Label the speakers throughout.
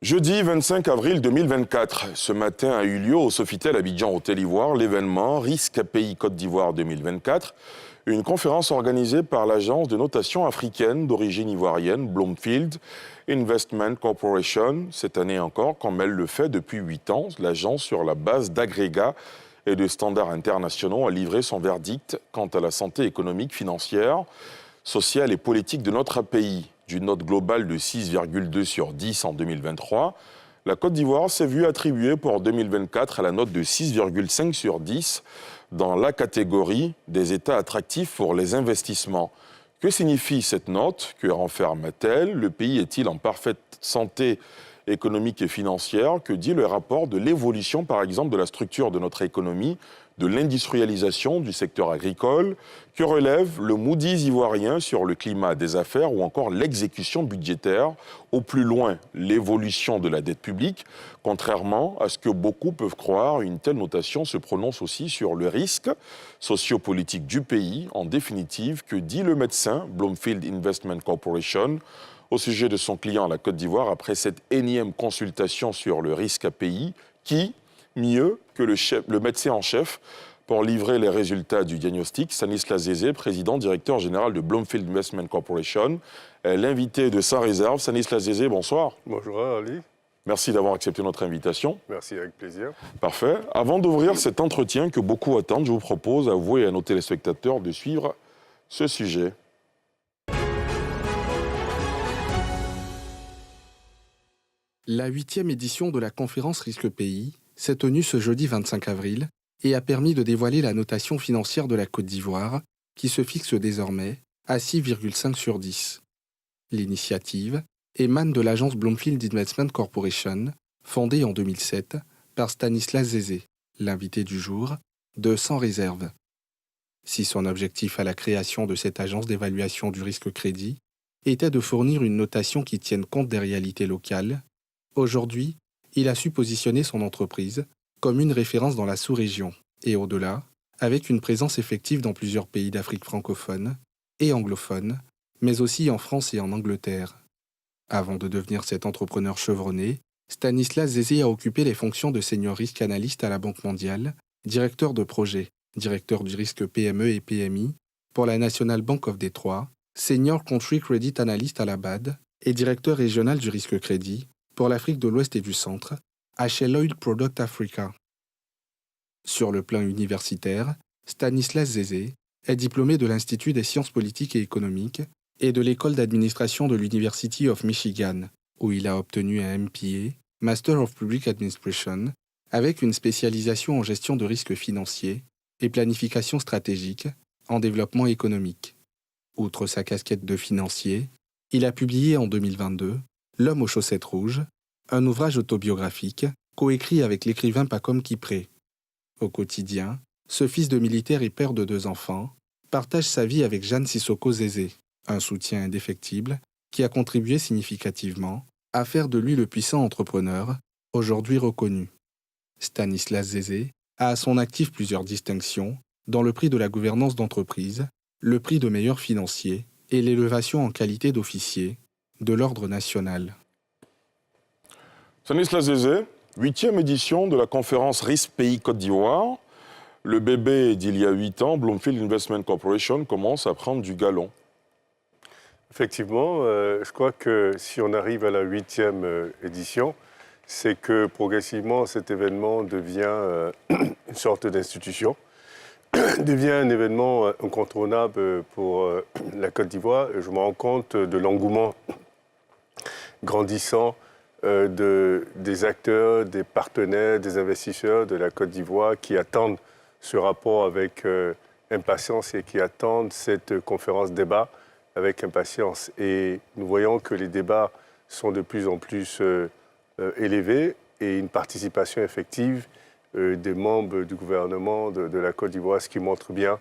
Speaker 1: Jeudi 25 avril 2024, ce matin a eu lieu au Sofitel Abidjan Hôtel Ivoire l'événement Risque Pays Côte d'Ivoire 2024, une conférence organisée par l'agence de notation africaine d'origine ivoirienne Bloomfield Investment Corporation. Cette année encore, comme elle le fait depuis 8 ans, l'agence, sur la base d'agrégats et de standards internationaux, a livré son verdict quant à la santé économique, financière, sociale et politique de notre pays. D'une note globale de 6,2 sur 10 en 2023, la Côte d'Ivoire s'est vue attribuer pour 2024 à la note de 6,5 sur 10 dans la catégorie des États attractifs pour les investissements. Que signifie cette note? Que renferme-t-elle? Le pays est-il en parfaite santé économique et financière? Que dit le rapport de l'évolution, par exemple, de la structure de notre économie, de l'industrialisation du secteur agricole? Que relève le Moody's ivoirien sur le climat des affaires ou encore l'exécution budgétaire? Au plus loin, l'évolution de la dette publique. Contrairement à ce que beaucoup peuvent croire, une telle notation se prononce aussi sur le risque sociopolitique du pays. En définitive, que dit le médecin Bloomfield Investment Corporation au sujet de son client, la Côte d'Ivoire, après cette énième consultation sur le risque à pays? Qui mieux que le médecin en chef pour livrer les résultats du diagnostic? Stanislas Zézé, président, directeur général de Bloomfield Investment Corporation, est l'invité de Sans Réserve. Stanislas Zézé, bonsoir.
Speaker 2: Bonjour Ali.
Speaker 1: Merci d'avoir accepté notre invitation.
Speaker 2: Merci, avec plaisir.
Speaker 1: Parfait. Avant d'ouvrir cet entretien que beaucoup attendent, je vous propose à vous et à nos téléspectateurs de suivre ce sujet.
Speaker 3: La 8e édition de la conférence Risque Pays s'est tenue ce jeudi 25 avril et a permis de dévoiler la notation financière de la Côte d'Ivoire, qui se fixe désormais à 6,5 sur 10. L'initiative émane de l'agence Bloomfield Investment Corporation, fondée en 2007 par Stanislas Zézé, l'invité du jour de Sans Réserve. Si son objectif à la création de cette agence d'évaluation du risque crédit était de fournir une notation qui tienne compte des réalités locales, aujourd'hui, il a su positionner son entreprise comme une référence dans la sous-région et au-delà, avec une présence effective dans plusieurs pays d'Afrique francophone et anglophone, mais aussi en France et en Angleterre. Avant de devenir cet entrepreneur chevronné, Stanislas Zézé a occupé les fonctions de senior risk analyst à la Banque mondiale, directeur de projet, directeur du risque PME et PMI pour la National Bank of Detroit, senior country credit analyst à la BAD et directeur régional du risque crédit pour l'Afrique de l'Ouest et du Centre, à Shell Oil Product Africa. Sur le plan universitaire, Stanislas Zézé est diplômé de l'Institut des sciences politiques et économiques et de l'école d'administration de l'University of Michigan, où il a obtenu un MPA, Master of Public Administration, avec une spécialisation en gestion de risques financiers et planification stratégique en développement économique. Outre sa casquette de financier, il a publié en 2022 L'homme aux chaussettes rouges, un ouvrage autobiographique coécrit avec l'écrivain Pacome Kipré. Au quotidien, ce fils de militaire et père de 2 enfants partage sa vie avec Jeanne Sissoko Zézé, un soutien indéfectible qui a contribué significativement à faire de lui le puissant entrepreneur, aujourd'hui reconnu. Stanislas Zézé a à son actif plusieurs distinctions, dont le prix de la gouvernance d'entreprise, le prix de meilleur financier et l'élévation en qualité d'officier de l'ordre national.
Speaker 1: Stanislas Zézé, 8e édition de la conférence Risque Pays Côte d'Ivoire. Le bébé d'il y a 8 ans, Bloomfield Investment Corporation, commence à prendre du galon.
Speaker 2: Effectivement, je crois que si on arrive à la 8e édition, c'est que progressivement cet événement devient une sorte d'institution, devient un événement incontournable pour la Côte d'Ivoire. Je me rends compte de l'engouement grandissant des acteurs, des partenaires, des investisseurs de la Côte d'Ivoire qui attendent ce rapport avec impatience et qui attendent cette conférence débat avec impatience. Et nous voyons que les débats sont de plus en plus élevés et une participation effective des membres du gouvernement de la Côte d'Ivoire, ce qui montre bien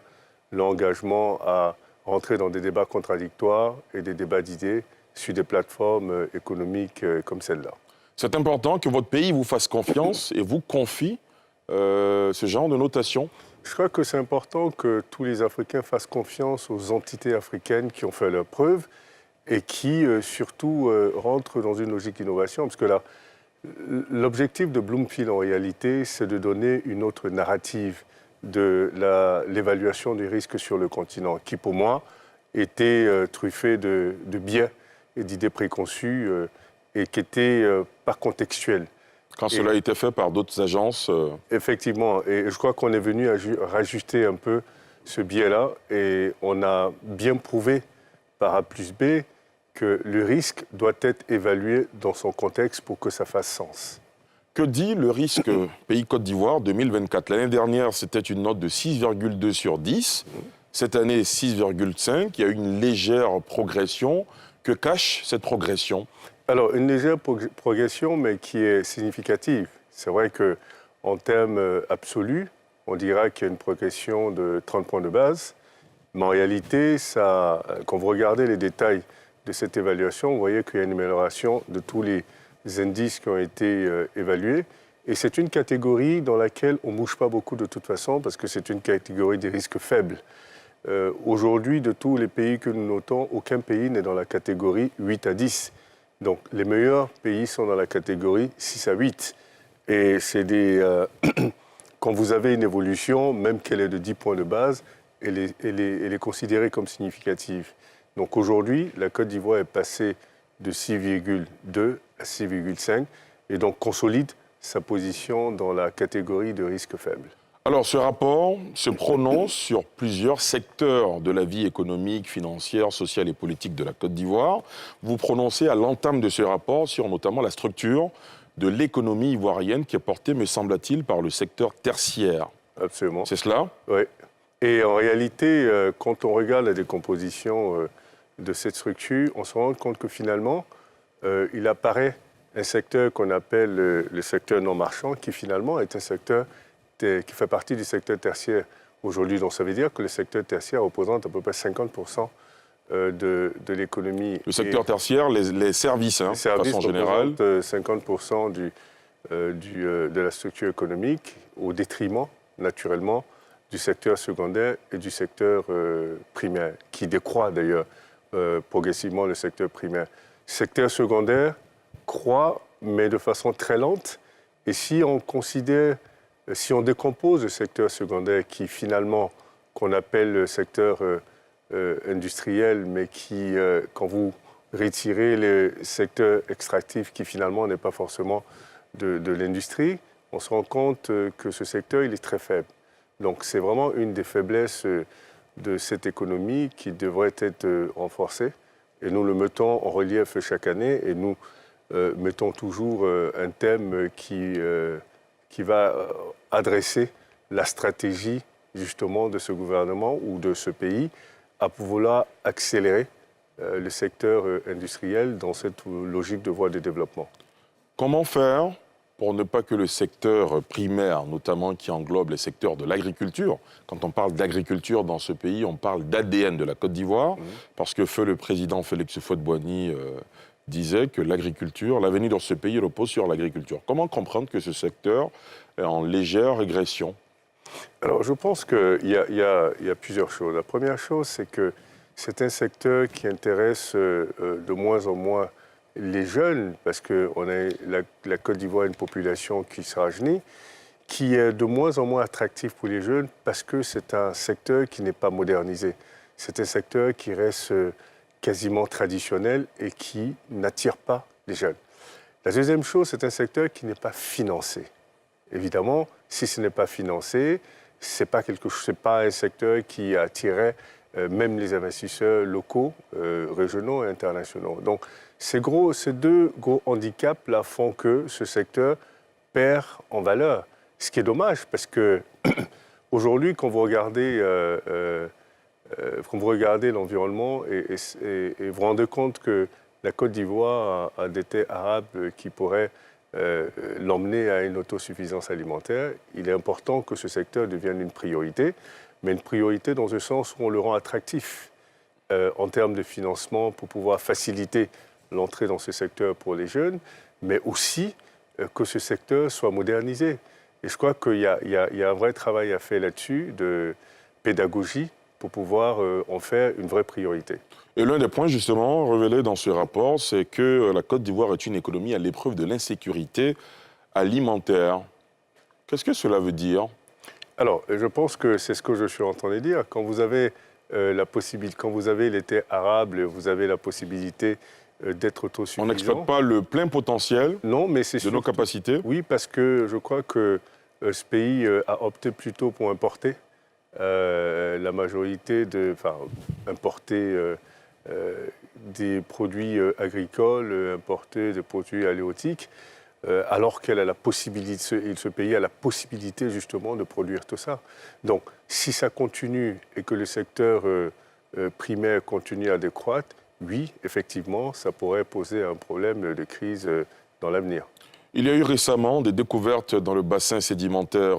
Speaker 2: l'engagement à rentrer dans des débats contradictoires et des débats d'idées sur des plateformes économiques comme celle-là.
Speaker 1: C'est important que votre pays vous fasse confiance et vous confie ce genre de notation.
Speaker 2: Je crois que c'est important que tous les Africains fassent confiance aux entités africaines qui ont fait leurs preuves et qui surtout rentre dans une logique d'innovation, parce que là, l'objectif de Bloomfield en réalité, c'est de donner une autre narrative de l'évaluation des risques sur le continent, qui pour moi était truffée de biais et d'idées préconçues et qui était pas contextuelle.
Speaker 1: Quand cela a été fait par d'autres agences
Speaker 2: Effectivement, et je crois qu'on est venu rajuster un peu ce biais-là, et on a bien prouvé par A plus B que le risque doit être évalué dans son contexte pour que ça fasse sens.
Speaker 1: Que dit le risque pays Côte d'Ivoire 2024 ? L'année dernière, c'était une note de 6,2 sur 10. Cette année, 6,5. Il y a eu une légère progression. Que cache cette progression ?
Speaker 2: Alors, une légère progression, mais qui est significative. C'est vrai qu'en termes absolus, on dira qu'il y a une progression de 30 points de base. Mais en réalité, quand vous regardez les détails de cette évaluation, vous voyez qu'il y a une amélioration de tous les indices qui ont été évalués. Et c'est une catégorie dans laquelle on ne bouge pas beaucoup de toute façon, parce que c'est une catégorie des risques faibles. Aujourd'hui, de tous les pays que nous notons, aucun pays n'est dans la catégorie 8 à 10. Donc, les meilleurs pays sont dans la catégorie 6 à 8. Et c'est quand vous avez une évolution, même qu'elle est de 10 points de base, elle est considérée comme significative. Donc, aujourd'hui, la Côte d'Ivoire est passée de 6,2 à 6,5 et donc consolide sa position dans la catégorie de risque faible.
Speaker 1: Alors, ce rapport se prononce sur plusieurs secteurs de la vie économique, financière, sociale et politique de la Côte d'Ivoire. Vous prononcez à l'entame de ce rapport sur notamment la structure de l'économie ivoirienne qui est portée, me semble-t-il, par le secteur tertiaire.
Speaker 2: Absolument.
Speaker 1: C'est cela ?
Speaker 2: Oui. Et en réalité, quand on regarde la décomposition de cette structure, on se rend compte que finalement, il apparaît un secteur qu'on appelle le secteur non marchand, qui finalement est un secteur qui fait partie du secteur tertiaire aujourd'hui. Donc ça veut dire que le secteur tertiaire représente à peu près 50% de l'économie.
Speaker 1: Le secteur tertiaire, les services, de façon générale.
Speaker 2: 50% de la structure économique, au détriment, naturellement, du secteur secondaire et du secteur primaire, qui décroît d'ailleurs progressivement le secteur primaire. Le secteur secondaire croît, mais de façon très lente. Et si on décompose le secteur secondaire, qui finalement, qu'on appelle le secteur industriel, mais qui, quand vous retirez le secteur extractif, qui finalement n'est pas forcément de l'industrie, on se rend compte que ce secteur, il est très faible. Donc c'est vraiment une des faiblesses de cette économie qui devrait être renforcée. Et nous le mettons en relief chaque année, et nous mettons toujours un thème qui va adresser la stratégie justement de ce gouvernement ou de ce pays à pouvoir accélérer le secteur industriel dans cette logique de voie de développement.
Speaker 1: Comment faire pour ne pas que le secteur primaire, notamment qui englobe les secteurs de l'agriculture, quand on parle d'agriculture dans ce pays, on parle d'ADN de la Côte d'Ivoire, parce que le président Félix Houphouët-Boigny disait que l'agriculture, l'avenir de ce pays repose sur l'agriculture. Comment comprendre que ce secteur est en légère régression ?
Speaker 2: Alors, je pense qu'il y a plusieurs choses. La première chose, c'est que c'est un secteur qui intéresse de moins en moins les jeunes, parce que la Côte d'Ivoire a une population qui se rajeunit, qui est de moins en moins attractif pour les jeunes, parce que c'est un secteur qui n'est pas modernisé. C'est un secteur qui reste quasiment traditionnel et qui n'attire pas les jeunes. La deuxième chose, c'est un secteur qui n'est pas financé. Évidemment, si ce n'est pas financé, ce n'est pas un secteur qui attirait même les investisseurs locaux, régionaux et internationaux. Donc, ces deux gros handicaps-là font que ce secteur perd en valeur. Ce qui est dommage, parce que aujourd'hui, quand vous regardez l'environnement et vous vous rendez compte que la Côte d'Ivoire a des terres arables qui pourraient l'emmener à une autosuffisance alimentaire, il est important que ce secteur devienne une priorité, mais une priorité dans le sens où on le rend attractif en termes de financement pour pouvoir faciliter l'entrée dans ce secteur pour les jeunes, mais aussi que ce secteur soit modernisé. Et je crois qu'il y a un vrai travail à faire là-dessus, de pédagogie, pour pouvoir en faire une vraie priorité.
Speaker 1: Et l'un des points justement révélés dans ce rapport, c'est que la Côte d'Ivoire est une économie à l'épreuve de l'insécurité alimentaire. Qu'est-ce que cela veut dire?
Speaker 2: Alors, je pense que c'est ce que je suis en train de dire. Quand vous avez quand vous avez l'été arabe, vous avez la possibilité d'être autosuffisant.
Speaker 1: On n'exploite pas le plein potentiel
Speaker 2: non, mais c'est
Speaker 1: de nos capacités?
Speaker 2: Oui, parce que je crois que ce pays a opté plutôt pour importer. La majorité importer des produits agricoles, importer des produits halieutiques, alors qu'elle a la possibilité, ce pays a la possibilité justement de produire tout ça. Donc, si ça continue et que le secteur primaire continue à décroître, oui, effectivement, ça pourrait poser un problème de crise dans l'avenir.
Speaker 1: Il y a eu récemment des découvertes dans le bassin sédimentaire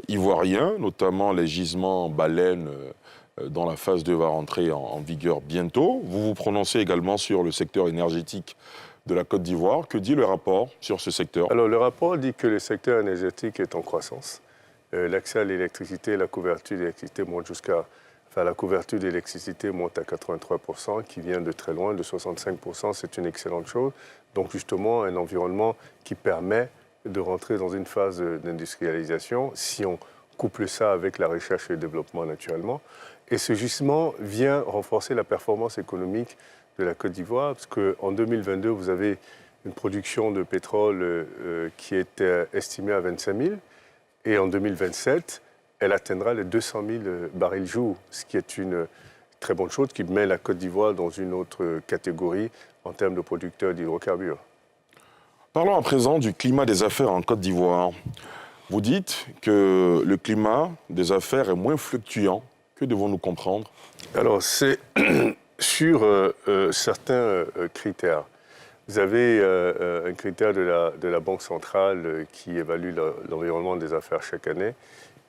Speaker 1: ivoirien, notamment les gisements baleines dont la phase 2 va rentrer en vigueur bientôt. Vous vous prononcez également sur le secteur énergétique de la Côte d'Ivoire. Que dit le rapport sur ce secteur?
Speaker 2: Alors, le rapport dit que le secteur énergétique est en croissance. L'accès à l'électricité, la couverture d'électricité monte la couverture d'électricité monte à 83%, qui vient de très loin, de 65%. C'est une excellente chose. Donc, justement, un environnement qui permet de rentrer dans une phase d'industrialisation, si on couple ça avec la recherche et le développement naturellement. Et ce gisement vient renforcer la performance économique de la Côte d'Ivoire, parce qu'en 2022, vous avez une production de pétrole qui est estimée à 25 000, et en 2027, elle atteindra les 200 000 barils jour, ce qui est une très bonne chose, qui met la Côte d'Ivoire dans une autre catégorie en termes de producteurs d'hydrocarbures.
Speaker 1: Parlons à présent du climat des affaires en Côte d'Ivoire. Vous dites que le climat des affaires est moins fluctuant. Que devons-nous comprendre?
Speaker 2: Alors, c'est sur certains critères. Vous avez un critère de la Banque centrale qui évalue l'environnement des affaires chaque année,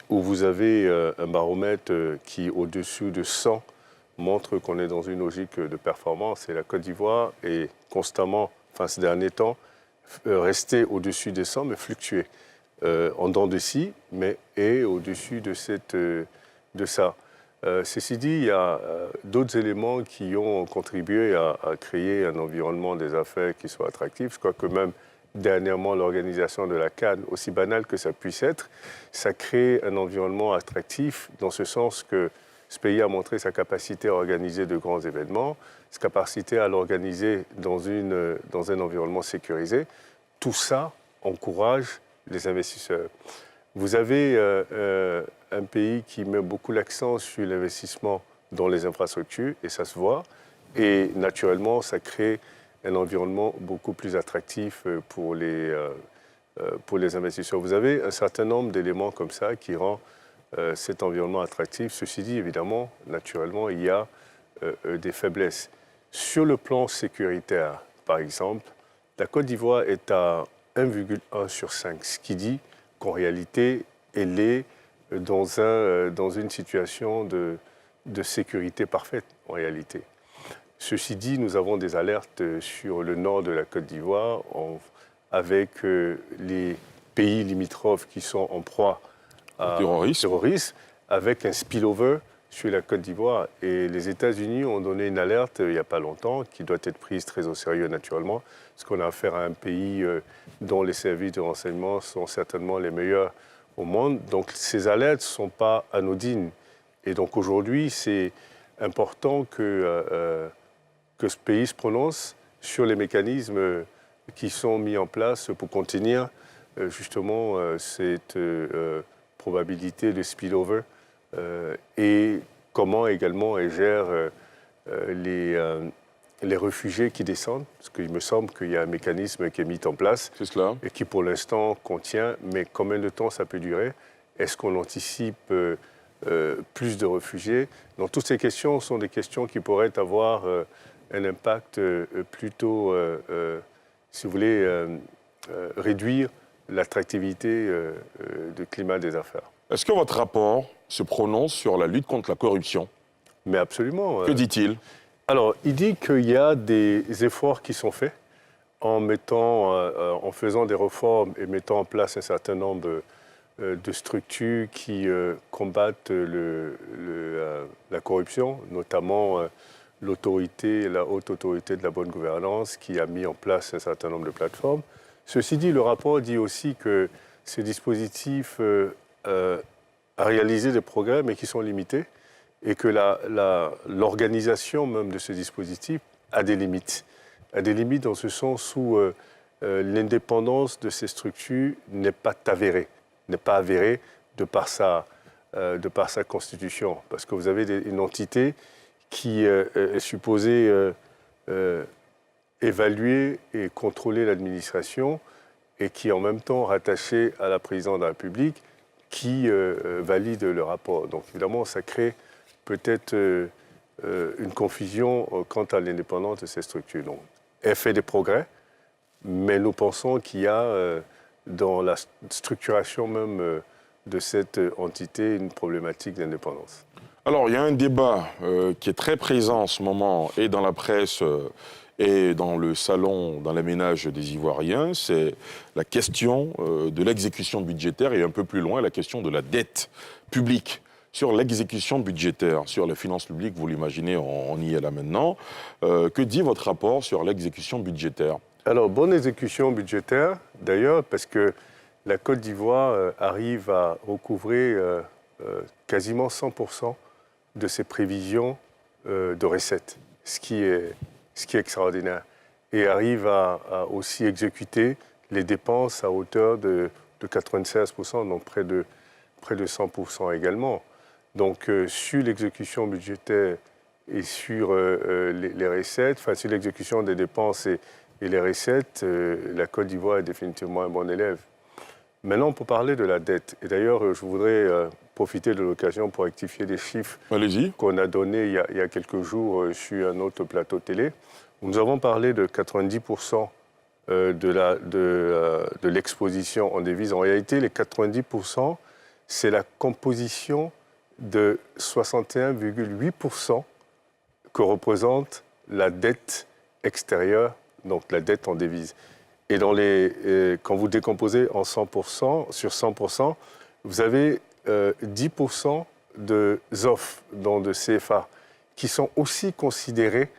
Speaker 2: où vous avez un baromètre qui, au-dessus de 100, montre qu'on est dans une logique de performance. Et la Côte d'Ivoire est constamment, ces derniers temps, restée au-dessus des 100, mais fluctuée. En dents de scie, mais est au-dessus de ça. Ceci dit, il y a d'autres éléments qui ont contribué à créer un environnement des affaires qui soit attractif. Je crois que même dernièrement, l'organisation de la CAN, aussi banale que ça puisse être, ça crée un environnement attractif dans ce sens que ce pays a montré sa capacité à organiser de grands événements, sa capacité à l'organiser dans un environnement sécurisé. Tout ça encourage les investisseurs. Vous avez un pays qui met beaucoup l'accent sur l'investissement dans les infrastructures, et ça se voit. Et naturellement, ça crée un environnement beaucoup plus attractif pour les investisseurs. Vous avez un certain nombre d'éléments comme ça qui rend cet environnement attractif. Ceci dit, évidemment, naturellement, il y a des faiblesses. Sur le plan sécuritaire, par exemple, la Côte d'Ivoire est à 1,1 sur 5, ce qui dit qu'en réalité, elle est dans une situation de sécurité parfaite, en réalité. Ceci dit, nous avons des alertes sur le nord de la Côte d'Ivoire, avec les pays limitrophes qui sont en proie à terrorisme, avec un spillover sur la Côte d'Ivoire. Et les États-Unis ont donné une alerte il n'y a pas longtemps, qui doit être prise très au sérieux naturellement, parce qu'on a affaire à un pays dont les services de renseignement sont certainement les meilleurs au monde. Donc ces alertes ne sont pas anodines. Et donc aujourd'hui, c'est important que ce pays se prononce sur les mécanismes qui sont mis en place pour contenir justement cette probabilité de spillover et comment également elle gère les réfugiés qui descendent, parce qu'il me semble qu'il y a un mécanisme qui est mis en place et qui pour l'instant contient, mais combien de temps ça peut durer? Est-ce qu'on anticipe plus de réfugiés? Donc toutes ces questions sont des questions qui pourraient avoir un impact plutôt, si vous voulez, réduire l'attractivité du climat des affaires.
Speaker 1: Est-ce que votre rapport se prononce sur la lutte contre la corruption?
Speaker 2: Mais absolument.
Speaker 1: Que dit-il?
Speaker 2: Alors, il dit qu'il y a des efforts qui sont faits en faisant des réformes et mettant en place un certain nombre de structures qui combattent la corruption, notamment l'autorité, la haute autorité de la bonne gouvernance qui a mis en place un certain nombre de plateformes. Ceci dit, le rapport dit aussi que ces dispositifs a réalisé des progrès, mais qui sont limités, et que l'organisation même de ce dispositif a des limites. A des limites dans ce sens où l'indépendance de ces structures n'est pas avérée de par sa constitution. Parce que vous avez une entité qui est supposée évaluer et contrôler l'administration et qui est en même temps rattachée à la présidence de la République qui valide le rapport. Donc évidemment, ça crée peut-être une confusion quant à l'indépendance de ces structures. Donc, elle fait des progrès, mais nous pensons qu'il y a dans la structuration même de cette entité une problématique d'indépendance.
Speaker 1: Alors, il y a un débat qui est très présent en ce moment, et dans la presse et dans le salon, dans les ménages des Ivoiriens, c'est la question de l'exécution budgétaire et un peu plus loin, la question de la dette publique. Sur l'exécution budgétaire, sur les finances publiques, vous l'imaginez, on y est là maintenant. Que dit votre rapport sur l'exécution budgétaire ?
Speaker 2: Alors, bonne exécution budgétaire, d'ailleurs, parce que la Côte d'Ivoire arrive à recouvrer quasiment 100% de ses prévisions de recettes, ce qui est extraordinaire. Et arrive à aussi exécuter les dépenses à hauteur de 96%, donc près de 100% également. Donc, sur l'exécution budgétaire et sur les recettes, enfin, sur l'exécution des dépenses et les recettes, la Côte d'Ivoire est définitivement un bon élève. Maintenant, pour parler de la dette, et d'ailleurs, je voudrais profiter de l'occasion pour rectifier des chiffres qu'on a donnés il y a quelques jours sur un autre plateau télé. Nous avons parlé de 90% de l'exposition en devises. En réalité, les 90%, c'est la composition de 61,8% que représente la dette extérieure, donc la dette en devises. Et quand vous décomposez en 100%, sur 100%, vous avez 10% de ZOF, donc de CFA, qui sont aussi considérés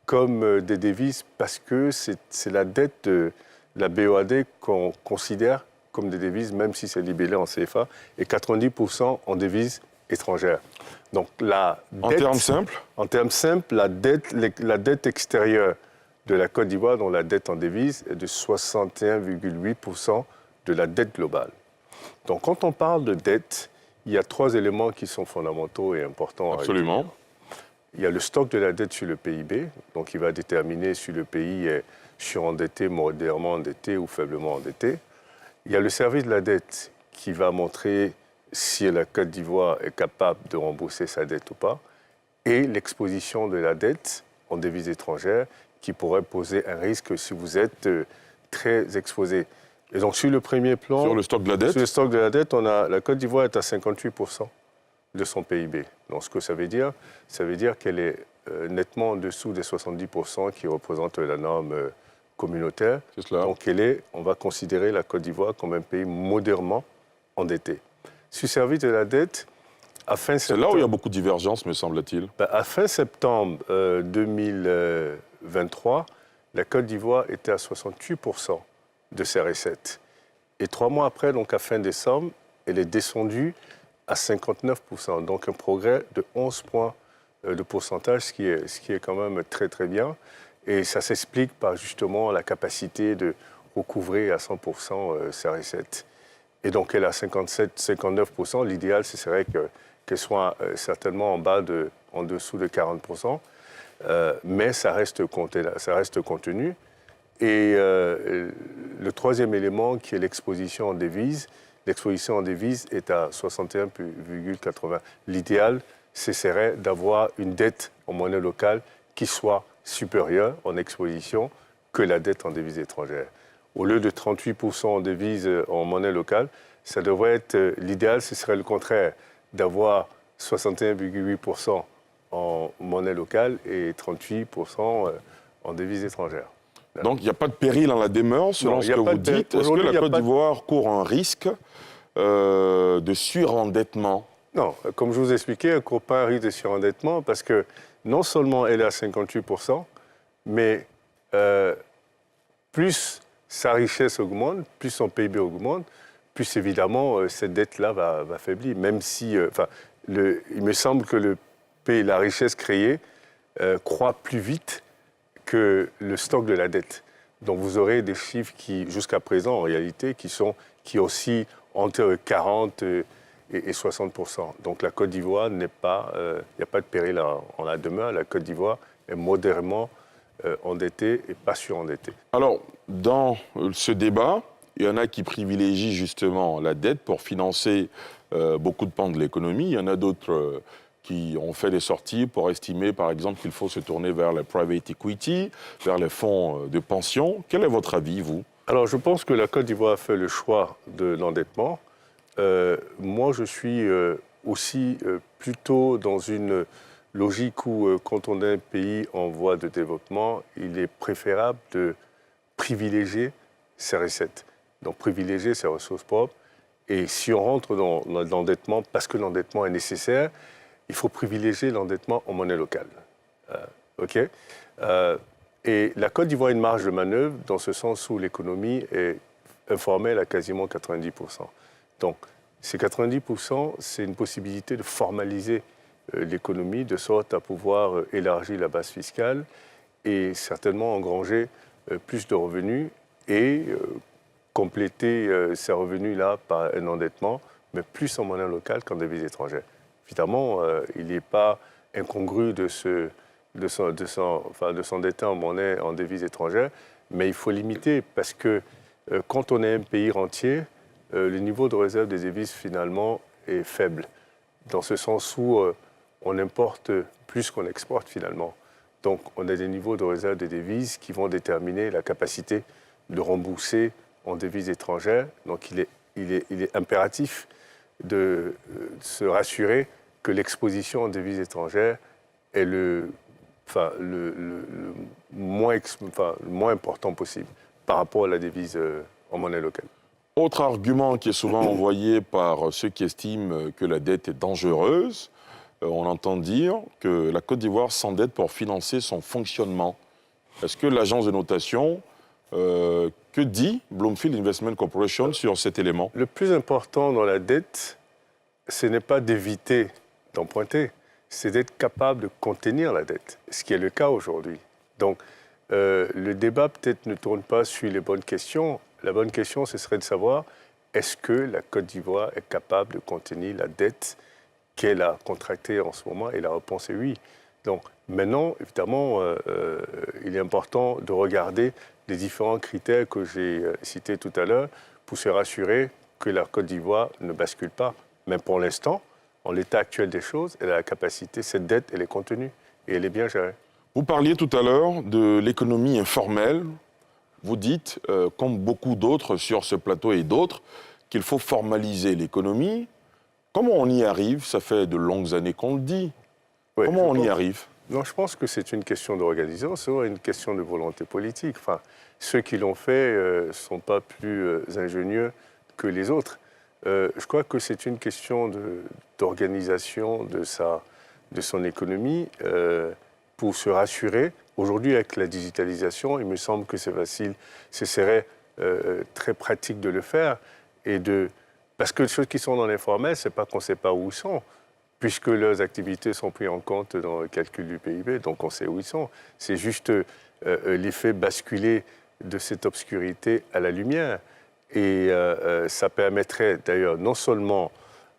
Speaker 2: comme des devises parce que c'est la dette de la BOAD qu'on considère comme des devises, même si c'est libellé en CFA, et 90% en devises étrangères. Donc
Speaker 1: en termes simples,
Speaker 2: la dette extérieure de la Côte d'Ivoire, dont la dette en devises est de 61,8% de la dette globale. Donc quand on parle de dette, il y a 3 éléments qui sont fondamentaux et importants.
Speaker 1: Absolument.
Speaker 2: Il y a le stock de la dette sur le PIB, donc il va déterminer si le pays est surendetté, modérément endetté ou faiblement endetté. Il y a le service de la dette qui va montrer si la Côte d'Ivoire est capable de rembourser sa dette ou pas. Et l'exposition de la dette en devises étrangères qui pourrait poser un risque si vous êtes très exposé. Et donc sur le premier plan...
Speaker 1: Sur le stock de la dette ?
Speaker 2: Sur le stock de la dette, la Côte d'Ivoire est à 58% de son PIB. Donc ce que ça veut dire qu'elle est nettement en dessous des 70% qui représentent la norme communautaire.
Speaker 1: C'est cela.
Speaker 2: Donc on va considérer la Côte d'Ivoire comme un pays modérément endetté. Sur le service de la dette, à fin septembre...
Speaker 1: C'est là où il y a beaucoup de divergences, me semble-t-il.
Speaker 2: À fin septembre 2023, la Côte d'Ivoire était à 68% de ses recettes. Et 3 mois après, donc à fin décembre, elle est descendue à 59%. Donc un progrès de 11 points de pourcentage, ce qui est quand même très très bien. Et ça s'explique par justement la capacité de recouvrer à 100% ses recettes. Et donc elle est à 57-59%. L'idéal, ce serait qu'elle soit certainement en dessous de 40%. Mais ça reste contenu. Et le troisième élément, qui est l'exposition en devises, l'exposition en devises est à 61,80. L'idéal, ce serait d'avoir une dette en monnaie locale qui soit supérieure en exposition que la dette en devises étrangères. Au lieu de 38% en devises en monnaie locale, ça devrait être l'idéal, ce serait le contraire, d'avoir 61,8% en monnaie locale et 38% en devises étrangères.
Speaker 1: Donc il n'y a pas de péril en la demeure, selon ce que vous dites. Est-ce que la Côte d'Ivoire court un risque de surendettement?
Speaker 2: Non, comme je vous expliquais, un copain risque de surendettement parce que non seulement elle est à 58%, mais plus sa richesse augmente, plus son PIB augmente, plus évidemment cette dette-là va faiblir. Même si, il me semble que la richesse créée croît plus vite que le stock de la dette. Donc vous aurez des chiffres qui, jusqu'à présent, en réalité, qui oscillent entre 40 et 60%. Donc la Côte d'Ivoire il n'y a pas de péril en la demeure. La Côte d'Ivoire est modérément endettée et pas surendettée.
Speaker 1: Alors, dans ce débat, il y en a qui privilégient justement la dette pour financer beaucoup de pans de l'économie. Il y en a d'autres qui ont fait des sorties pour estimer, par exemple, qu'il faut se tourner vers la private equity, vers les fonds de pension. Quel est votre avis, vous?
Speaker 2: Alors, je pense que la Côte d'Ivoire a fait le choix de l'endettement. Moi, je suis aussi plutôt dans une logique où, quand on est un pays en voie de développement, il est préférable de privilégier ses recettes, donc privilégier ses ressources propres. Et si on rentre dans l'endettement, parce que l'endettement est nécessaire, il faut privilégier l'endettement en monnaie locale. OK et la Côte d'Ivoire a une marge de manœuvre dans ce sens où l'économie est informelle à quasiment 90%. Donc, ces 90%, c'est une possibilité de formaliser l'économie de sorte à pouvoir élargir la base fiscale et certainement engranger plus de revenus et compléter ces revenus-là par un endettement, mais plus en monnaie locale qu'en devises étrangères. Évidemment, il n'est pas incongru de s'endetter en devises étrangères, mais il faut limiter parce que quand on est un pays rentier, le niveau de réserve des devises finalement est faible, dans ce sens où on importe plus qu'on exporte finalement. Donc on a des niveaux de réserve des devises qui vont déterminer la capacité de rembourser en devises étrangères. Donc il est impératif de se rassurer que l'exposition en devises étrangères est le moins important possible par rapport à la devise en monnaie locale.
Speaker 1: Autre argument qui est souvent envoyé par ceux qui estiment que la dette est dangereuse, on entend dire que la Côte d'Ivoire s'endette pour financer son fonctionnement. Est-ce que l'agence de notation, que dit Bloomfield Investment Corporation sur cet élément?
Speaker 2: Le plus important dans la dette, ce n'est pas d'éviter d'emprunter, c'est d'être capable de contenir la dette, ce qui est le cas aujourd'hui. Donc, le débat peut-être ne tourne pas sur les bonnes questions. La bonne question, ce serait de savoir, est-ce que la Côte d'Ivoire est capable de contenir la dette qu'elle a contractée en ce moment? Et la réponse est oui. Donc, maintenant, évidemment, il est important de regarder les différents critères que j'ai cités tout à l'heure pour se rassurer que la Côte d'Ivoire ne bascule pas. Mais pour l'instant, en l'état actuel des choses, elle a la capacité, cette dette, elle est contenue et elle est bien gérée.
Speaker 1: Vous parliez tout à l'heure de l'économie informelle. Vous dites, comme beaucoup d'autres sur ce plateau et d'autres, qu'il faut formaliser l'économie. Comment on y arrive? Ça fait de longues années qu'on le dit. Oui, comment on y arrive?
Speaker 2: Non, je pense que c'est une question d'organisation, c'est une question de volonté politique. Enfin, ceux qui l'ont fait ne sont pas plus ingénieux que les autres. Je crois que c'est une question d'organisation de son économie pour se rassurer. Aujourd'hui, avec la digitalisation, il me semble que c'est facile, ce serait très pratique de le faire. Parce que ceux qui sont dans l'informel, ce n'est pas qu'on ne sait pas où ils sont, puisque leurs activités sont prises en compte dans le calcul du PIB, donc on sait où ils sont. C'est juste l'effet basculé de cette obscurité à la lumière. Et ça permettrait d'ailleurs non seulement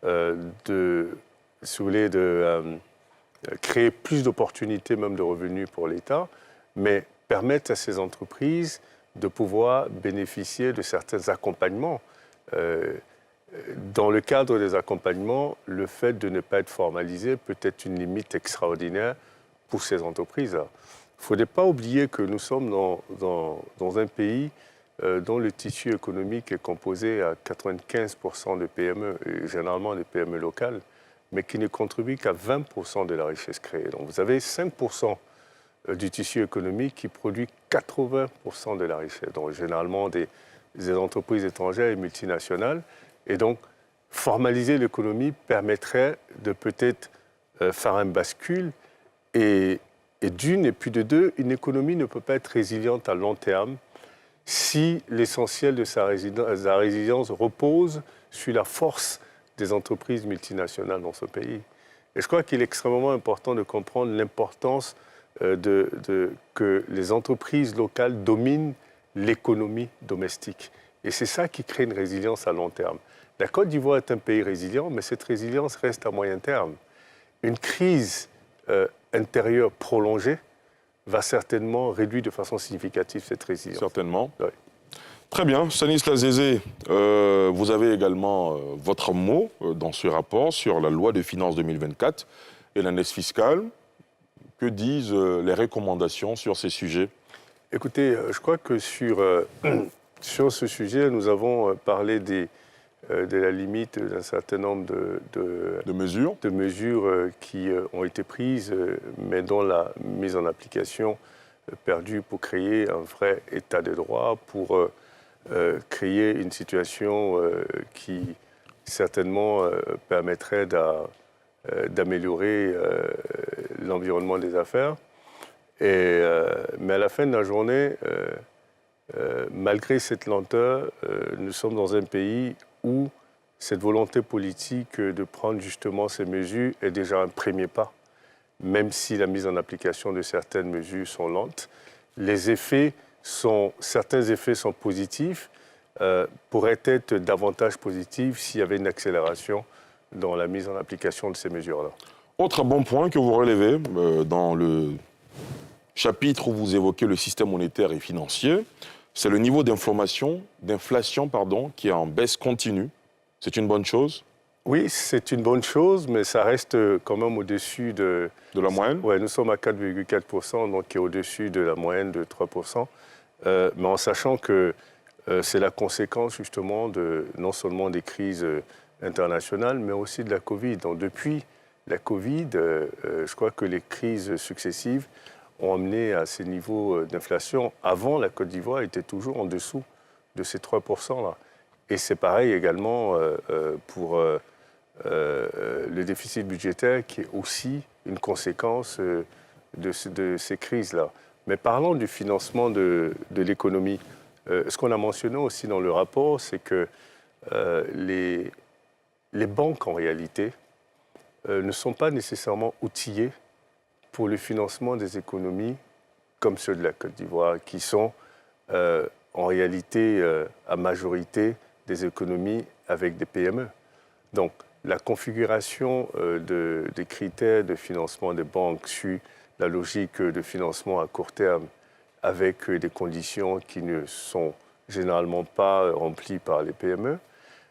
Speaker 2: de créer plus d'opportunités, même de revenus pour l'État, mais permettre à ces entreprises de pouvoir bénéficier de certains accompagnements. Dans le cadre des accompagnements, le fait de ne pas être formalisé peut être une limite extraordinaire pour ces entreprises. Il ne faudrait pas oublier que nous sommes dans un pays dont le tissu économique est composé à 95% de PME, et généralement des PME locales, mais qui ne contribue qu'à 20% de la richesse créée. Donc vous avez 5% du tissu économique qui produit 80% de la richesse, donc généralement des entreprises étrangères et multinationales. Et donc, formaliser l'économie permettrait de peut-être faire un bascule et d'une et puis de deux, une économie ne peut pas être résiliente à long terme si l'essentiel de sa résilience repose sur la force des entreprises multinationales dans ce pays. Et je crois qu'il est extrêmement important de comprendre l'importance que les entreprises locales dominent l'économie domestique. Et c'est ça qui crée une résilience à long terme. La Côte d'Ivoire est un pays résilient, mais cette résilience reste à moyen terme. Une crise intérieure prolongée va certainement réduire de façon significative cette résilience.
Speaker 1: Certainement.
Speaker 2: Oui.
Speaker 1: Très bien. Stanislas Zézé, vous avez également votre mot dans ce rapport sur la loi de finances 2024 et l'année fiscale. Que disent les recommandations sur ces sujets?
Speaker 2: Écoutez, je crois que sur ce sujet, nous avons parlé de la limite d'un certain nombre de mesures qui ont été prises, mais dont la mise en application perdue pour créer un vrai état de droit, pour créer une situation qui certainement permettrait d'améliorer l'environnement des affaires. Mais à la fin de la journée, malgré cette lenteur, nous sommes dans un pays où cette volonté politique de prendre justement ces mesures est déjà un premier pas. Même si la mise en application de certaines mesures sont lentes, certains effets sont positifs, pourraient être davantage positifs s'il y avait une accélération dans la mise en application de ces mesures-là.
Speaker 1: Autre bon point que vous relevez dans le chapitre où vous évoquez le système monétaire et financier, c'est le niveau d'inflation, qui est en baisse continue. C'est une bonne chose?
Speaker 2: Oui, c'est une bonne chose, mais ça reste quand même au-dessus de
Speaker 1: la moyenne.
Speaker 2: Oui, nous sommes à 4,4%, donc qui est au-dessus de la moyenne de 3%. Mais en sachant que c'est la conséquence justement non seulement des crises internationales, mais aussi de la Covid. Donc depuis la Covid, je crois que les crises successives ont amené à ces niveaux d'inflation. Avant, la Côte d'Ivoire était toujours en dessous de ces 3%-là. Et c'est pareil également pour le déficit budgétaire, qui est aussi une conséquence de ces crises-là. Mais parlons du financement de l'économie. Ce qu'on a mentionné aussi dans le rapport, c'est que les banques, en réalité, ne sont pas nécessairement outillées pour le financement des économies comme ceux de la Côte d'Ivoire, qui sont en réalité à majorité des économies avec des PME. Donc, la configuration des critères de financement des banques suit la logique de financement à court terme avec des conditions qui ne sont généralement pas remplies par les PME,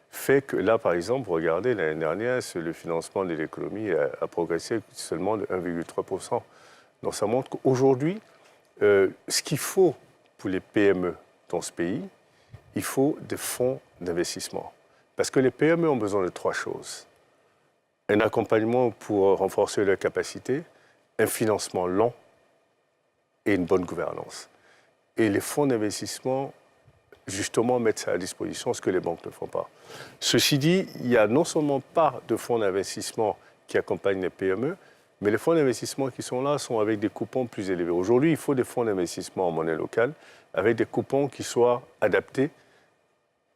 Speaker 2: fait que là, par exemple, regardez, l'année dernière, le financement de l'économie a progressé seulement de 1,3%. Donc ça montre qu'aujourd'hui, ce qu'il faut pour les PME dans ce pays, il faut des fonds d'investissement. Parce que les PME ont besoin de trois choses. Un accompagnement pour renforcer leurs capacités, un financement long et une bonne gouvernance. Et les fonds d'investissement, justement, mettent ça à disposition, ce que les banques ne font pas. Ceci dit, il n'y a non seulement pas de fonds d'investissement qui accompagnent les PME, mais les fonds d'investissement qui sont là sont avec des coupons plus élevés. Aujourd'hui, il faut des fonds d'investissement en monnaie locale avec des coupons qui soient adaptés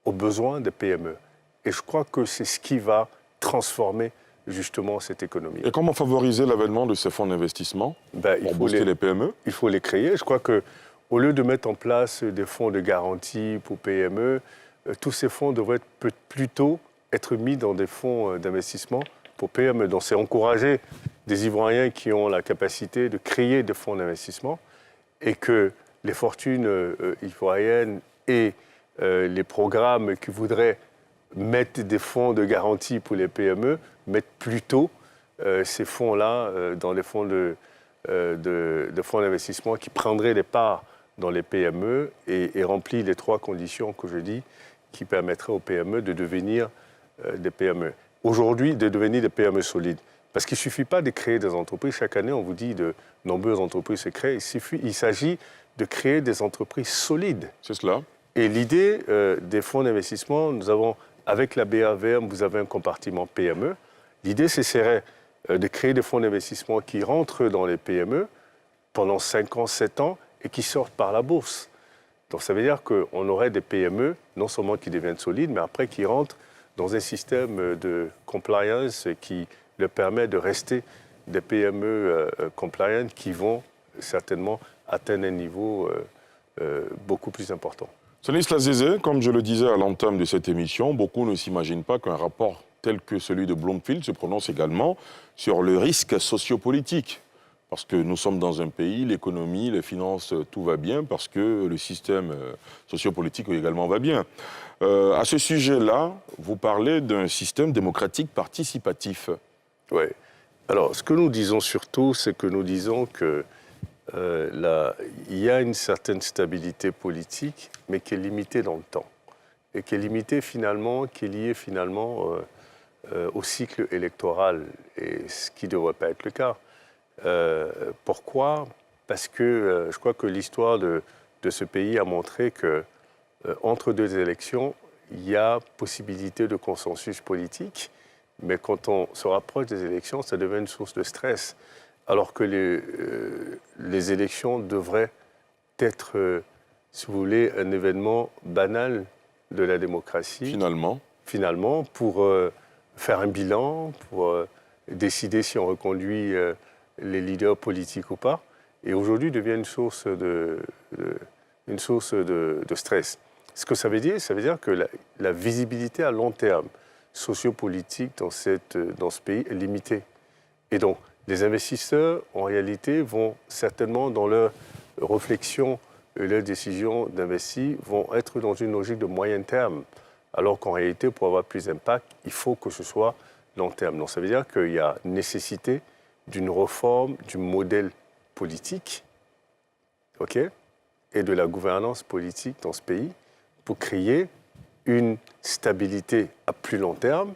Speaker 2: aux besoins des PME. Et je crois que c'est ce qui va transformer justement cette économie.
Speaker 1: Et comment favoriser l'avènement de ces fonds d'investissement pour booster les PME?
Speaker 2: Il faut les créer. Je crois qu'au lieu de mettre en place des fonds de garantie pour PME, tous ces fonds devraient plutôt être mis dans des fonds d'investissement pour PME. Donc c'est encourager des Ivoiriens qui ont la capacité de créer des fonds d'investissement et que les fortunes ivoiriennes et les programmes qui voudraient mettre des fonds de garantie pour les PME mettent plutôt ces fonds-là dans les fonds de fonds d'investissement qui prendraient des parts dans les PME et remplit les trois conditions que je dis qui permettraient aux PME de devenir des PME. Aujourd'hui, de devenir des PME solides. Parce qu'il ne suffit pas de créer des entreprises. Chaque année, on vous dit de nombreuses entreprises se créent. Il s'agit de créer des entreprises solides.
Speaker 1: C'est cela.
Speaker 2: Et l'idée des fonds d'investissement, nous avons avec la BAVM, vous avez un compartiment PME. L'idée, ce serait de créer des fonds d'investissement qui rentrent dans les PME pendant 5 ans, 7 ans et qui sortent par la bourse. Donc ça veut dire qu'on aurait des PME, non seulement qui deviennent solides, mais après qui rentrent dans un système de compliance qui leur permet de rester des PME compliant qui vont certainement atteindre un niveau beaucoup plus important.
Speaker 1: Stanislas Zézé, comme je le disais à l'entame de cette émission, beaucoup ne s'imaginent pas qu'un rapport tel que celui de Bloomfield se prononce également sur le risque sociopolitique. Parce que nous sommes dans un pays, l'économie, les finances, tout va bien, parce que le système sociopolitique également va bien. À ce sujet-là, vous parlez d'un système démocratique participatif.
Speaker 2: Oui. Alors, ce que nous disons surtout, c'est que nous disons que il y a une certaine stabilité politique, mais qui est limitée dans le temps. Et qui est limitée finalement, qui est liée finalement au cycle électoral, et ce qui ne devrait pas être le cas. Pourquoi ? Parce que je crois que l'histoire de ce pays a montré que entre deux élections, il y a possibilité de consensus politique, mais quand on se rapproche des élections, ça devient une source de stress. Alors que les élections devraient être, si vous voulez, un événement banal de la démocratie. Finalement, pour faire un bilan, pour décider si on reconduit les leaders politiques ou pas. Et aujourd'hui, devient une source de stress. Ce que ça veut dire que la visibilité à long terme sociopolitique dans ce pays est limitée. Et donc, les investisseurs, en réalité, vont certainement, dans leur réflexion et leurs décisions d'investir, vont être dans une logique de moyen terme. Alors qu'en réalité, pour avoir plus d'impact, il faut que ce soit long terme. Donc, ça veut dire qu'il y a nécessité d'une réforme du modèle politique, OK, et de la gouvernance politique dans ce pays pour créer une stabilité à plus long terme.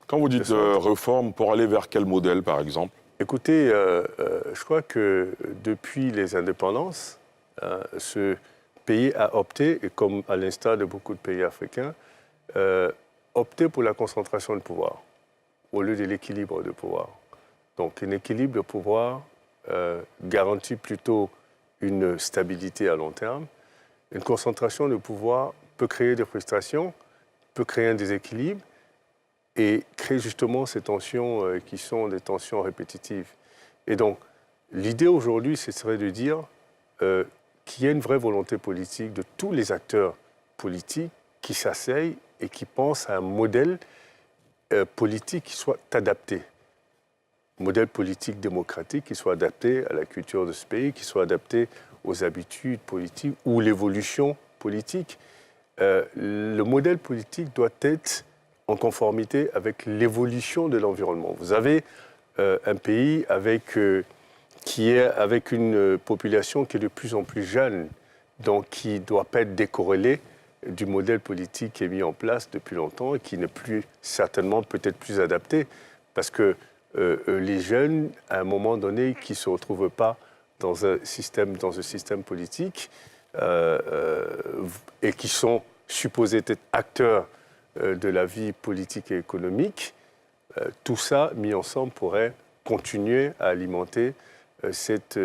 Speaker 1: Quand vous dites réforme, pour aller vers quel modèle, par exemple ?
Speaker 2: Écoutez, je crois que depuis les indépendances, ce pays a opté, et comme à l'instar de beaucoup de pays africains, opté pour la concentration de pouvoir au lieu de l'équilibre de pouvoir. Donc un équilibre de pouvoir garantit plutôt une stabilité à long terme. Une concentration de pouvoir peut créer des frustrations, peut créer un déséquilibre et créer justement ces tensions qui sont des tensions répétitives. Et donc, l'idée aujourd'hui, ce serait de dire qu'il y a une vraie volonté politique de tous les acteurs politiques qui s'asseyent et qui pensent à un modèle politique qui soit adapté. Modèle politique démocratique qui soit adapté à la culture de ce pays, qui soit adapté aux habitudes politiques ou l'évolution politique. Le modèle politique doit être en conformité avec l'évolution de l'environnement. Vous avez un pays avec une population qui est de plus en plus jeune, donc qui ne doit pas être décorrélée du modèle politique qui est mis en place depuis longtemps et qui n'est plus certainement peut-être plus adapté, parce que les jeunes, à un moment donné, qui ne se retrouvent pas dans un système politique et qui sont supposés être acteurs de la vie politique et économique, tout ça mis ensemble pourrait continuer à alimenter cette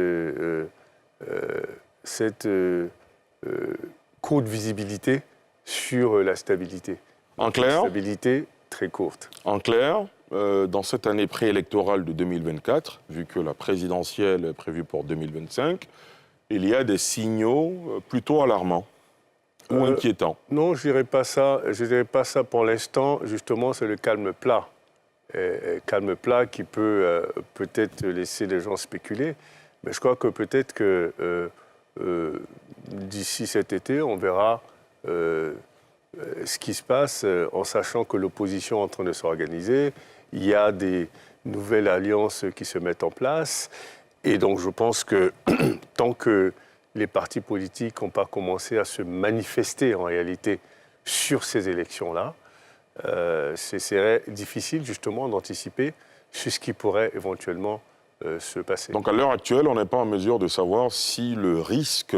Speaker 2: courte visibilité sur la stabilité.
Speaker 1: En clair,
Speaker 2: une stabilité très courte.
Speaker 1: En clair, dans cette année préélectorale de 2024, vu que la présidentielle est prévue pour 2025, il y a des signaux plutôt alarmants ou inquiétants.
Speaker 2: Non, je dirais pas ça. Je dirais pas ça pour l'instant. Justement, c'est le calme plat. Calme plat qui peut peut-être laisser les gens spéculer. Mais je crois que peut-être que d'ici cet été, on verra ce qui se passe en sachant que l'opposition est en train de s'organiser. Il y a des nouvelles alliances qui se mettent en place. Et donc, je pense que tant que les partis politiques n'ont pas commencé à se manifester en réalité sur ces élections-là, ce serait difficile justement d'anticiper sur ce qui pourrait éventuellement se passer.
Speaker 1: Donc à l'heure actuelle, on n'est pas en mesure de savoir si le risque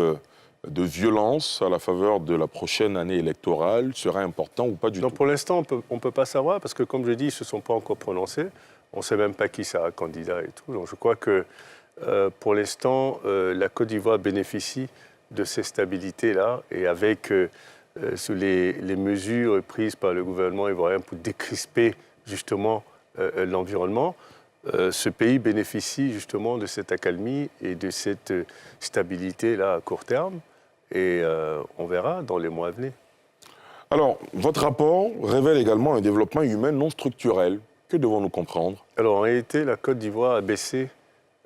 Speaker 1: de violence à la faveur de la prochaine année électorale serait important ou pas du tout?
Speaker 2: Pour l'instant, on ne peut pas savoir parce que, comme je dis, ils ne se sont pas encore prononcés. On ne sait même pas qui sera candidat et tout. Donc je crois que pour l'instant, la Côte d'Ivoire bénéficie de ces stabilités-là et avec sur les mesures prises par le gouvernement ivoirien pour décrisper justement l'environnement, ce pays bénéficie justement de cette accalmie et de cette stabilité-là à court terme. Et on verra dans les mois à venir.
Speaker 1: Alors, votre rapport révèle également un développement humain non structurel. Que devons-nous comprendre?
Speaker 2: Alors, en réalité, la Côte d'Ivoire a baissé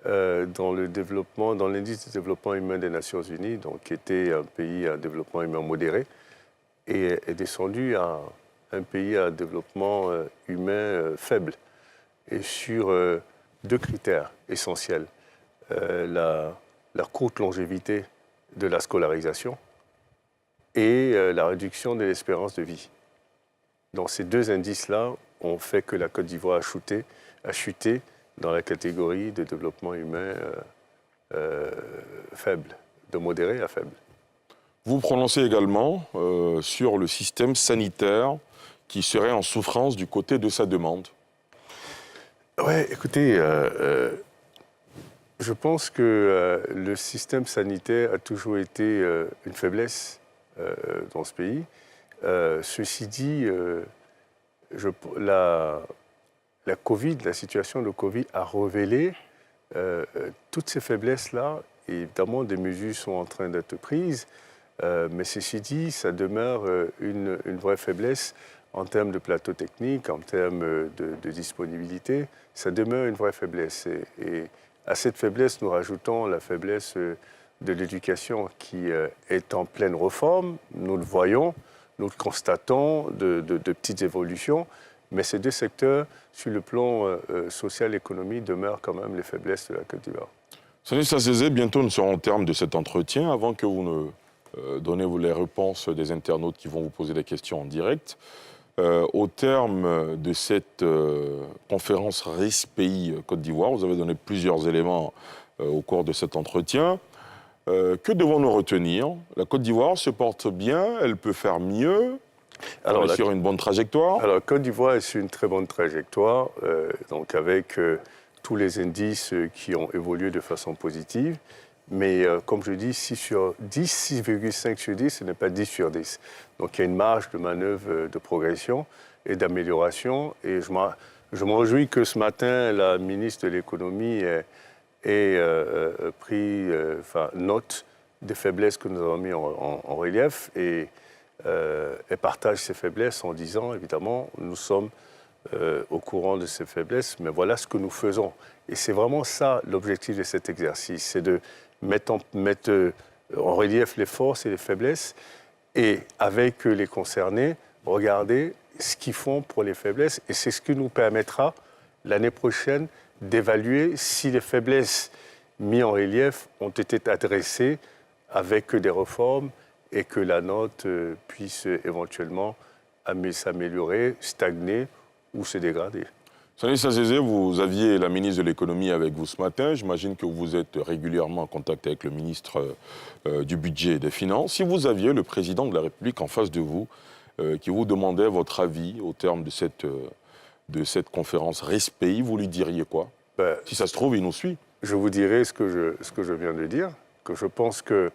Speaker 2: dans l'indice de développement humain des Nations Unies, donc qui était un pays à développement humain modéré, et est descendu à un pays à développement humain faible. Et sur deux critères essentiels. La courte longévité de la scolarisation et la réduction de l'espérance de vie. Donc ces deux indices-là ont fait que la Côte d'Ivoire a chuté dans la catégorie de développement humain faible, de modéré à faible.
Speaker 1: Vous prononcez également sur le système sanitaire qui serait en souffrance du côté de sa demande.
Speaker 2: Oui, écoutez, je pense que le système sanitaire a toujours été une faiblesse dans ce pays. Ceci dit, la situation de Covid a révélé toutes ces faiblesses-là. Évidemment, des mesures sont en train d'être prises, mais ceci dit, ça demeure une vraie faiblesse en termes de plateau technique, en termes de disponibilité. Ça demeure une vraie faiblesse. Et à cette faiblesse, nous rajoutons la faiblesse de l'éducation qui est en pleine réforme. Nous le voyons, nous le constatons, de petites évolutions. Mais ces deux secteurs, sur le plan social et économique, demeurent quand même les faiblesses de la Côte d'Ivoire.
Speaker 1: Sanusi Sesé, bientôt nous serons au terme de cet entretien. Avant que vous ne donnez les réponses des internautes qui vont vous poser des questions en direct, au terme de cette conférence RIS-Pays Côte d'Ivoire, vous avez donné plusieurs éléments au cours de cet entretien. Que devons-nous retenir? La Côte d'Ivoire se porte bien, elle peut faire mieux. Elle est sur une bonne trajectoire.
Speaker 2: Alors, Côte d'Ivoire est sur une très bonne trajectoire, donc avec tous les indices qui ont évolué de façon positive. Mais comme je dis, 6 sur 10, 6,5 sur 10, ce n'est pas 10 sur 10. Donc il y a une marge de manœuvre de progression et d'amélioration. Et je me réjouis que ce matin, la ministre de l'économie ait pris note des faiblesses que nous avons mis en relief. Et elle partage ces faiblesses en disant, évidemment, nous sommes au courant de ces faiblesses, mais voilà ce que nous faisons. Et c'est vraiment ça l'objectif de cet exercice, c'est de mettre en relief les forces et les faiblesses et avec les concernés, regarder ce qu'ils font pour les faiblesses. Et c'est ce qui nous permettra l'année prochaine d'évaluer si les faiblesses mises en relief ont été adressées avec des réformes et que la note puisse éventuellement s'améliorer, stagner ou se dégrader.
Speaker 1: Sanusi Sesé, vous aviez la ministre de l'économie avec vous ce matin. J'imagine que vous êtes régulièrement en contact avec le ministre du budget et des finances. Si vous aviez le président de la République en face de vous, qui vous demandait votre avis au terme de cette conférence RIS-Pays, vous lui diriez quoi? Si ça se trouve, il nous suit.
Speaker 2: Je vous dirai ce que je viens de dire, que je pense que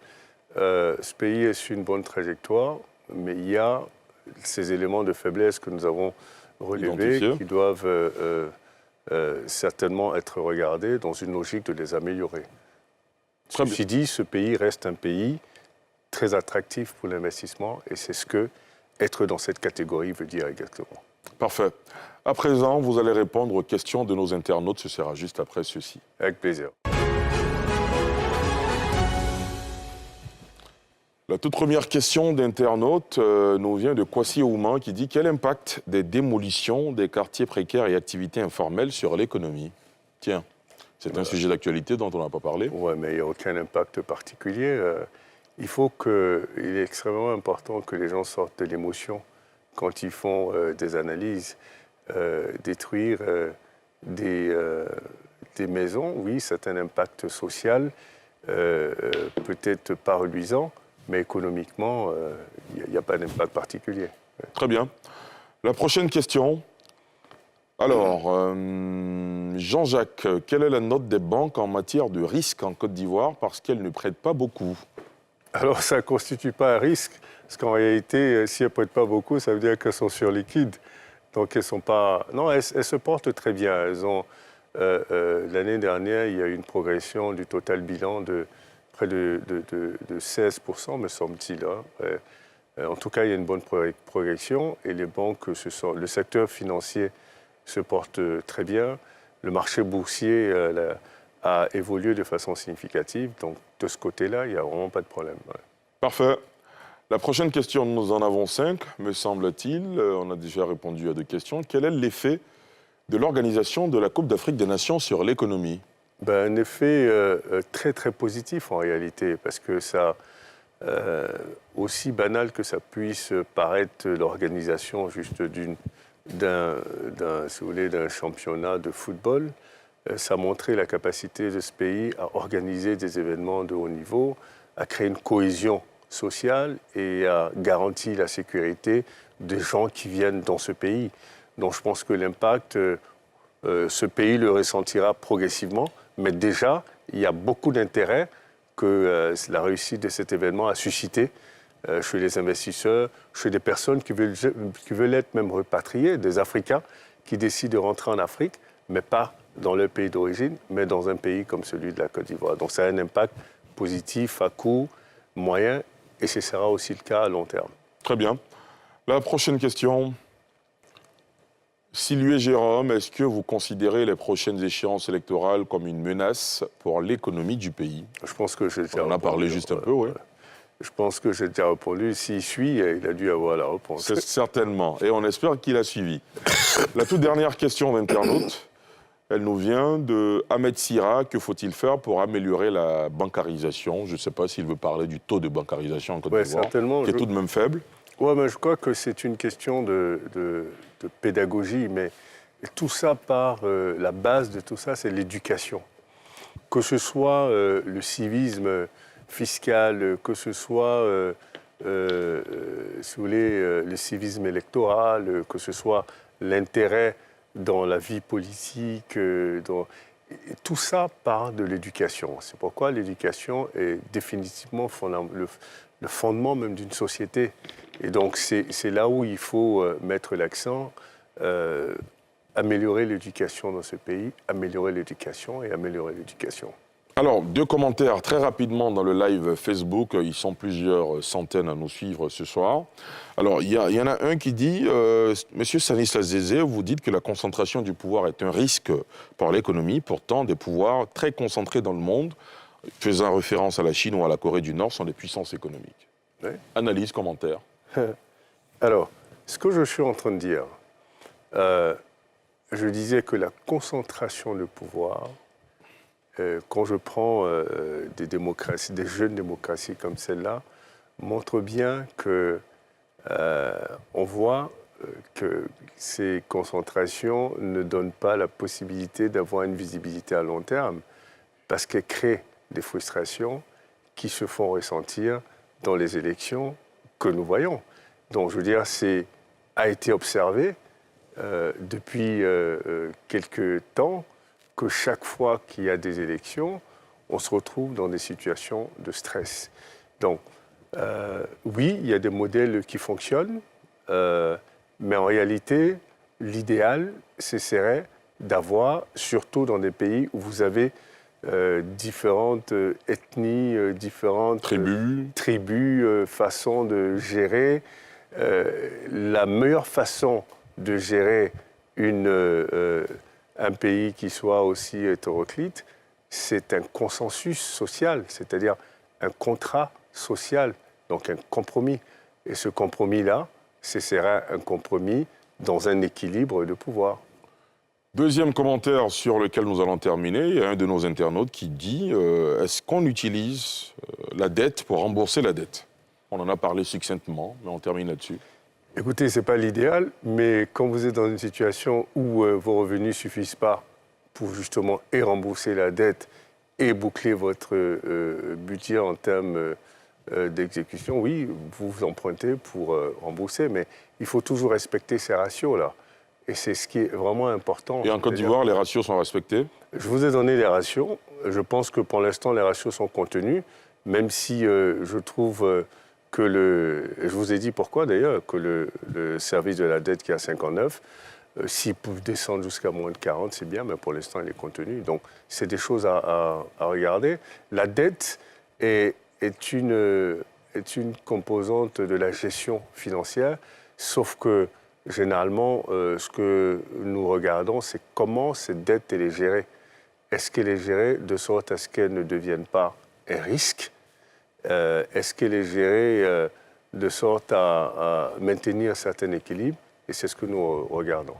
Speaker 2: ce pays est sur une bonne trajectoire, mais il y a ces éléments de faiblesse que nous avons relevés qui doivent certainement être regardés dans une logique de les améliorer. Ceci dit, ce pays reste un pays très attractif pour l'investissement et c'est ce que être dans cette catégorie veut dire exactement.
Speaker 1: Parfait. À présent, vous allez répondre aux questions de nos internautes. Ce sera juste après ceci.
Speaker 2: Avec plaisir.
Speaker 1: La toute première question d'internaute nous vient de Kwasi Ouma qui dit « Quel impact des démolitions des quartiers précaires et activités informelles sur l'économie ?» Tiens, c'est un sujet d'actualité dont on n'a pas parlé.
Speaker 2: Oui, mais il n'y a aucun impact particulier. Il est extrêmement important que les gens sortent de l'émotion quand ils font des analyses. Détruire des maisons, oui, c'est un impact social, peut-être pas reluisant, mais économiquement, il n'y a pas d'impact particulier.
Speaker 1: Très bien. La prochaine question. Alors, Jean-Jacques, quelle est la note des banques en matière de risque en Côte d'Ivoire parce qu'elles ne prêtent pas beaucoup?
Speaker 2: Alors, ça ne constitue pas un risque, parce qu'en réalité, si elles ne prêtent pas beaucoup, ça veut dire qu'elles sont surliquides. Donc, elles sont pas... Non, elles se portent très bien. Elles ont... l'année dernière, il y a eu une progression du total bilan de près de 16%, me semble-t-il. En tout cas, il y a une bonne progression et les banques, le secteur financier se porte très bien. Le marché boursier a évolué de façon significative. Donc, de ce côté-là, il n'y a vraiment pas de problème.
Speaker 1: Parfait. La prochaine question, nous en avons 5, me semble-t-il. On a déjà répondu à 2 questions. Quel est l'effet de l'organisation de la Coupe d'Afrique des Nations sur l'économie?
Speaker 2: Un effet très, très positif en réalité, parce que ça, aussi banal que ça puisse paraître l'organisation juste d'un championnat de football, ça a montré la capacité de ce pays à organiser des événements de haut niveau, à créer une cohésion sociale et à garantir la sécurité des gens qui viennent dans ce pays. Donc je pense que l'impact, ce pays le ressentira progressivement, mais déjà, il y a beaucoup d'intérêt que la réussite de cet événement a suscité chez les investisseurs, chez des personnes qui veulent être même repatriées, des Africains qui décident de rentrer en Afrique, mais pas dans leur pays d'origine, mais dans un pays comme celui de la Côte d'Ivoire. Donc ça a un impact positif à court, moyen, et ce sera aussi le cas à long terme.
Speaker 1: Très bien. La prochaine question. Sylvie et Jérôme, est-ce que vous considérez les prochaines échéances électorales comme une menace pour l'économie du pays?
Speaker 2: Je pense que j'ai déjà
Speaker 1: On en a parlé juste un peu, oui.
Speaker 2: Je pense que j'ai déjà répondu. S'il suit, il a dû avoir la réponse.
Speaker 1: Certainement, et on espère qu'il a suivi. La toute dernière question d'internaute, elle nous vient de Ahmed Sira. Que faut-il faire pour améliorer la bancarisation? Je ne sais pas s'il veut parler du taux de bancarisation en Côte d'Ivoire, qui est tout de même faible.
Speaker 2: Oui, mais je crois que c'est une question de pédagogie, mais tout ça part, la base de tout ça, c'est l'éducation. Que ce soit le civisme fiscal, que ce soit si vous voulez, le civisme électoral, que ce soit l'intérêt dans la vie politique, tout ça part de l'éducation. C'est pourquoi l'éducation est définitivement le fondement même d'une société. Et donc c'est là où il faut mettre l'accent, améliorer l'éducation dans ce pays, améliorer l'éducation et améliorer l'éducation.
Speaker 1: Alors, 2 commentaires très rapidement dans le live Facebook. Ils sont plusieurs centaines à nous suivre ce soir. Alors, il y en a un qui dit Monsieur Stanislas Zézé, vous dites que la concentration du pouvoir est un risque pour l'économie. Pourtant, des pouvoirs très concentrés dans le monde, faisant référence à la Chine ou à la Corée du Nord, sont des puissances économiques.
Speaker 2: Oui.
Speaker 1: Analyse, commentaire.
Speaker 2: Alors, ce que je suis en train de dire, je disais que la concentration de pouvoir, quand je prends des démocraties, des jeunes démocraties comme celle-là, montre bien que on voit que ces concentrations ne donnent pas la possibilité d'avoir une visibilité à long terme, parce qu'elles créent des frustrations qui se font ressentir dans les élections que nous voyons. Donc, je veux dire, a été observé depuis quelques temps que chaque fois qu'il y a des élections, on se retrouve dans des situations de stress. Donc, oui, il y a des modèles qui fonctionnent, mais en réalité, l'idéal, ce serait d'avoir, surtout dans des pays où vous avez différentes ethnies, différentes tribus, façons de gérer. La meilleure façon de gérer un pays qui soit aussi hétéroclite, c'est un consensus social, c'est-à-dire un contrat social, donc un compromis. Et ce compromis-là, ce sera un compromis dans un équilibre de pouvoir.
Speaker 1: Deuxième commentaire sur lequel nous allons terminer, il y a un de nos internautes qui dit est-ce qu'on utilise la dette pour rembourser la dette? On en a parlé succinctement, mais on termine là-dessus.
Speaker 2: Écoutez, ce n'est pas l'idéal, mais quand vous êtes dans une situation où vos revenus ne suffisent pas pour justement et rembourser la dette et boucler votre budget en termes d'exécution, oui, vous empruntez pour rembourser, mais il faut toujours respecter ces ratios-là. Et c'est ce qui est vraiment important.
Speaker 1: Et en Côte d'Ivoire, les ratios sont respectés?
Speaker 2: Je vous ai donné les ratios. Je pense que pour l'instant, les ratios sont contenus, même si je trouve je vous ai dit pourquoi d'ailleurs, que le service de la dette qui est à 59, s'il peut descendre jusqu'à moins de 40, c'est bien, mais pour l'instant, il est contenu. Donc, c'est des choses à regarder. La dette est une composante de la gestion financière, sauf que généralement, ce que nous regardons, c'est comment cette dette elle est gérée. Est-ce qu'elle est gérée de sorte à ce qu'elle ne devienne pas un risque? Est-ce qu'elle est gérée de sorte à maintenir un certain équilibre? Et c'est ce que nous regardons.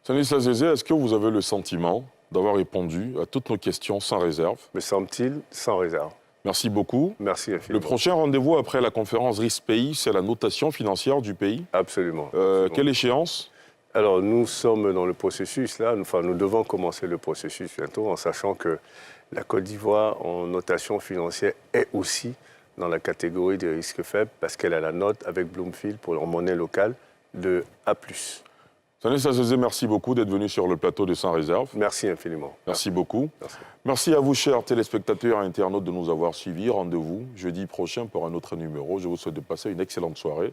Speaker 1: Stanislas Zézé, est-ce que vous avez le sentiment d'avoir répondu à toutes nos questions sans réserve?
Speaker 2: Me semble-t-il, sans réserve.
Speaker 1: Merci beaucoup.
Speaker 2: Merci infiniment.
Speaker 1: Le prochain rendez-vous après la conférence risque pays, c'est la notation financière du pays.
Speaker 2: Absolument.
Speaker 1: Quelle échéance?
Speaker 2: Alors, nous sommes dans le processus, là. Enfin, nous devons commencer le processus bientôt, en sachant que la Côte d'Ivoire, en notation financière, est aussi dans la catégorie des risques faibles, parce qu'elle a la note avec Bloomfield pour leur monnaie locale de A+.
Speaker 1: Stanislas Zézé, merci beaucoup d'être venu sur le plateau de Sans Réserve.
Speaker 2: Merci infiniment.
Speaker 1: Merci beaucoup.
Speaker 2: Merci.
Speaker 1: Merci à vous, chers téléspectateurs et internautes, de nous avoir suivis. Rendez-vous jeudi prochain pour un autre numéro. Je vous souhaite de passer une excellente soirée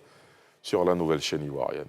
Speaker 1: sur la nouvelle chaîne ivoirienne.